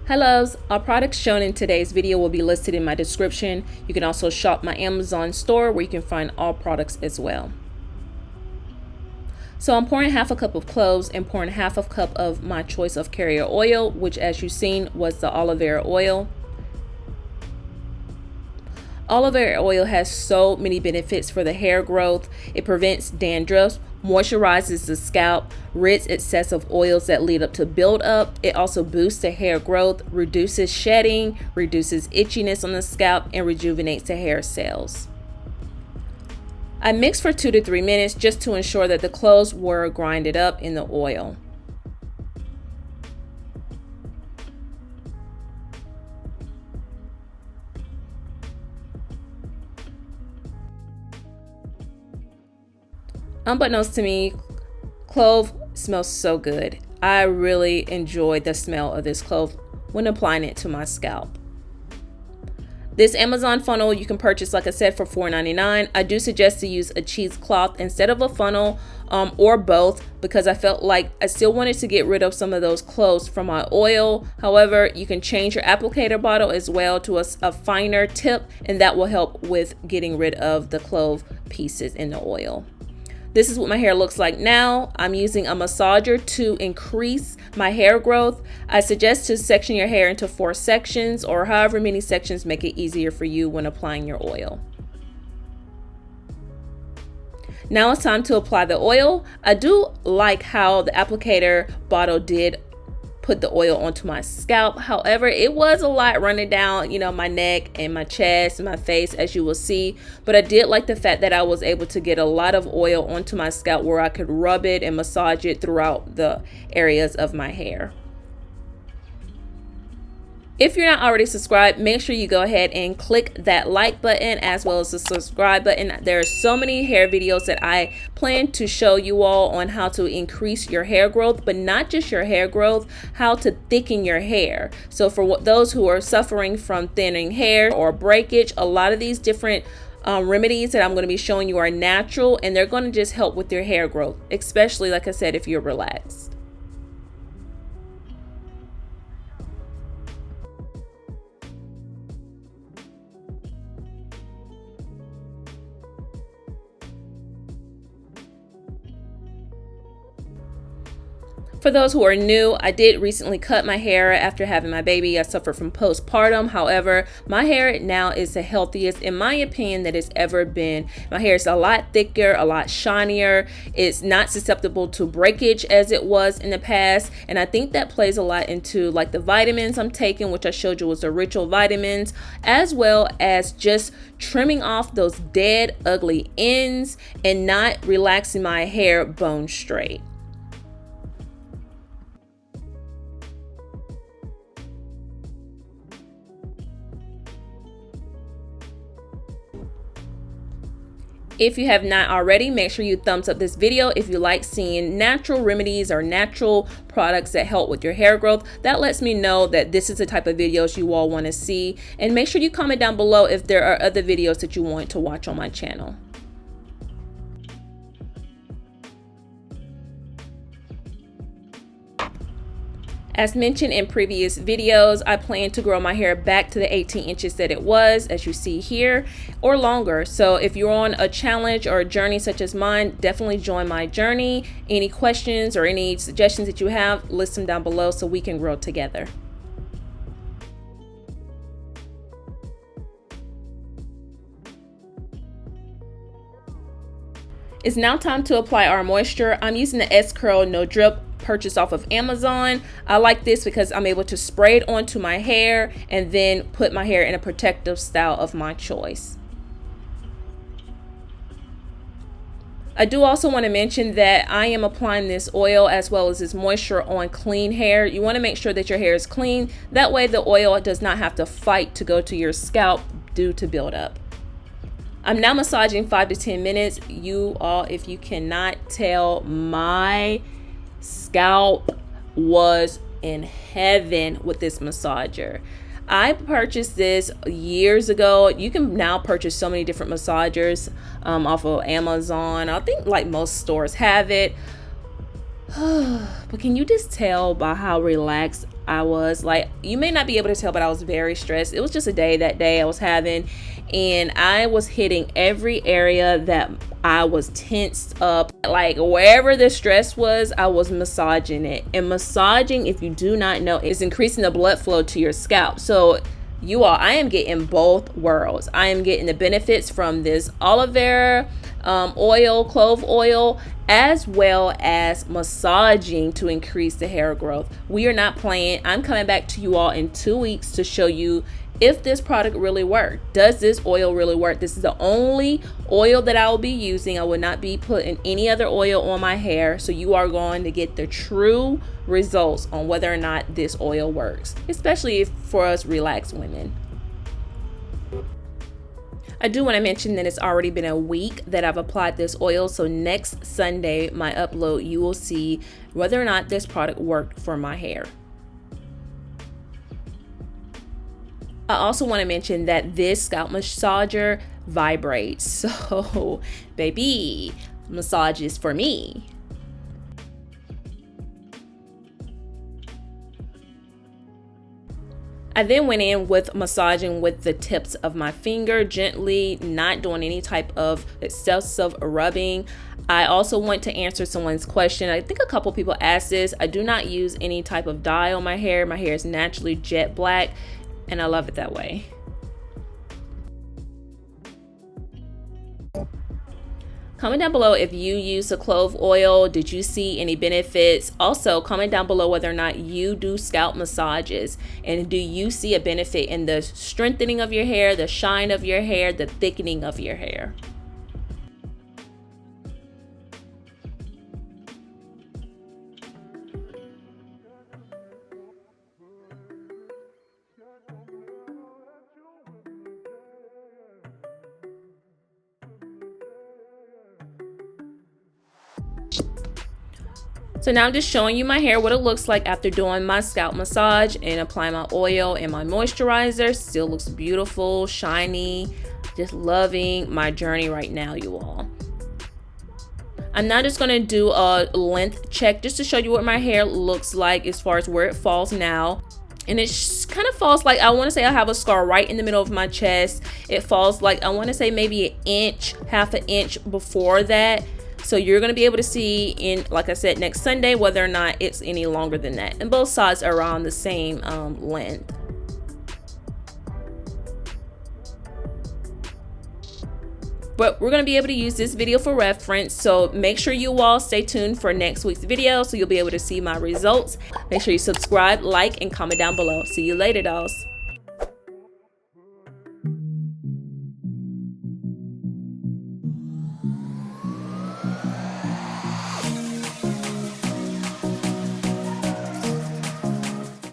Hi loves, all products shown in today's video will be listed in my description. You can also shop my Amazon store where you can find all products as well. So I'm pouring half a cup of cloves and pouring half a cup of my choice of carrier oil, which as you've seen was the Aloe Vera Oil. Aloe Vera Oil has so many benefits for the hair growth. It prevents dandruff, moisturizes the scalp, rids excessive oils that lead up to buildup. It also boosts the hair growth, reduces shedding, reduces itchiness on the scalp, and rejuvenates the hair cells. I mixed for 2 to 3 minutes just to ensure that the cloves were grinded up in the oil. Unbeknownst to me, clove smells so good. I really enjoyed the smell of this clove when applying it to my scalp. This Amazon funnel you can purchase, like I said, for $4.99. I do suggest to use a cheesecloth instead of a funnel, or both, because I felt like I still wanted to get rid of some of those cloves from my oil. However, you can change your applicator bottle as well to a finer tip, and that will help with getting rid of the clove pieces in the oil. This is what my hair looks like now. I'm using a massager to increase my hair growth. I suggest to section your hair into 4 sections, or however many sections make it easier for you when applying your oil. Now it's time to apply the oil. I do like how the applicator bottle did put the oil onto my scalp. However, it was a lot running down, my neck and my chest and my face, as you will see. But I did like the fact that I was able to get a lot of oil onto my scalp where I could rub it and massage it throughout the areas of my hair. If you're not already subscribed, make sure you go ahead and click that like button as well as the subscribe button. There are so many hair videos that I plan to show you all on how to increase your hair growth, but not just your hair growth, how to thicken your hair. So for those who are suffering from thinning hair or breakage, a lot of these different remedies that I'm going to be showing you are natural, and they're going to just help with your hair growth, especially, like I said, if you're relaxed. For those who are new, I did recently cut my hair after having my baby. I suffered from postpartum. However, my hair now is the healthiest, in my opinion, that it's ever been. My hair is a lot thicker, a lot shinier. It's not susceptible to breakage as it was in the past. And I think that plays a lot into like the vitamins I'm taking, which I showed you was the ritual vitamins, as well as just trimming off those dead, ugly ends and not relaxing my hair bone straight. If you have not already, make sure you thumbs up this video if you like seeing natural remedies or natural products that help with your hair growth. That lets me know that this is the type of videos you all want to see. And make sure you comment down below if there are other videos that you want to watch on my channel. As mentioned in previous videos, I plan to grow my hair back to the 18 inches that it was, as you see here, or longer. So if you're on a challenge or a journey such as mine, definitely join my journey. Any questions or any suggestions that you have, list them down below so we can grow together. It's now time to apply our moisture. I'm using the S-Curl No Drip purchase off of Amazon. I like this because I'm able to spray it onto my hair and then put my hair in a protective style of my choice. I do also want to mention that I am applying this oil as well as this moisture on clean hair. You want to make sure that your hair is clean. That way the oil does not have to fight to go to your scalp due to buildup. I'm now massaging 5 to 10 minutes. You all, if you cannot tell, my scalp was in heaven with this massager. I purchased this years ago. You can now purchase so many different massagers off of Amazon. I think like most stores have it. But can you just tell by how relaxed I was like, you may not be able to tell, but I was very stressed. It was just a day that day I was having, and I was hitting every area that I was tensed up. Like wherever the stress was, I was massaging it. And massaging, if you do not know, is increasing the blood flow to your scalp. So you all, I am getting both worlds. I am getting the benefits from this aloe vera oil, clove oil, as well as massaging to increase the hair growth. We are not playing. I'm coming back to you all in 2 weeks to show you if this product really worked. Does this oil really work? This is the only oil that I will be using. I will not be putting any other oil on my hair, so you are going to get the true results on whether or not this oil works, especially for us relaxed women. I do want to mention that it's already been a week that I've applied this oil, so next Sunday, my upload, you will see whether or not this product worked for my hair. I also want to mention that this scalp massager vibrates, so baby, massage is for me. I then went in with massaging with the tips of my finger, gently, not doing any type of excessive rubbing. I also want to answer someone's question. I think a couple people asked this. I do not use any type of dye on my hair. My hair is naturally jet black, and I love it that way. Comment down below if you use the clove oil. Did you see any benefits? Also, comment down below whether or not you do scalp massages, and do you see a benefit in the strengthening of your hair, the shine of your hair, the thickening of your hair? So now I'm just showing you my hair, what it looks like after doing my scalp massage and applying my oil and my moisturizer. Still looks beautiful, shiny. Just loving my journey right now, you all. I'm now just going to do a length check just to show you what my hair looks like as far as where it falls now. And it kind of falls like, I want to say I have a scar right in the middle of my chest. It falls like, I want to say maybe an inch, half an inch before that. So you're going to be able to see in, like I said, next Sunday, whether or not it's any longer than that. And both sides are around the same length. But we're going to be able to use this video for reference. So make sure you all stay tuned for next week's video so you'll be able to see my results. Make sure you subscribe, like, and comment down below. See you later, dolls.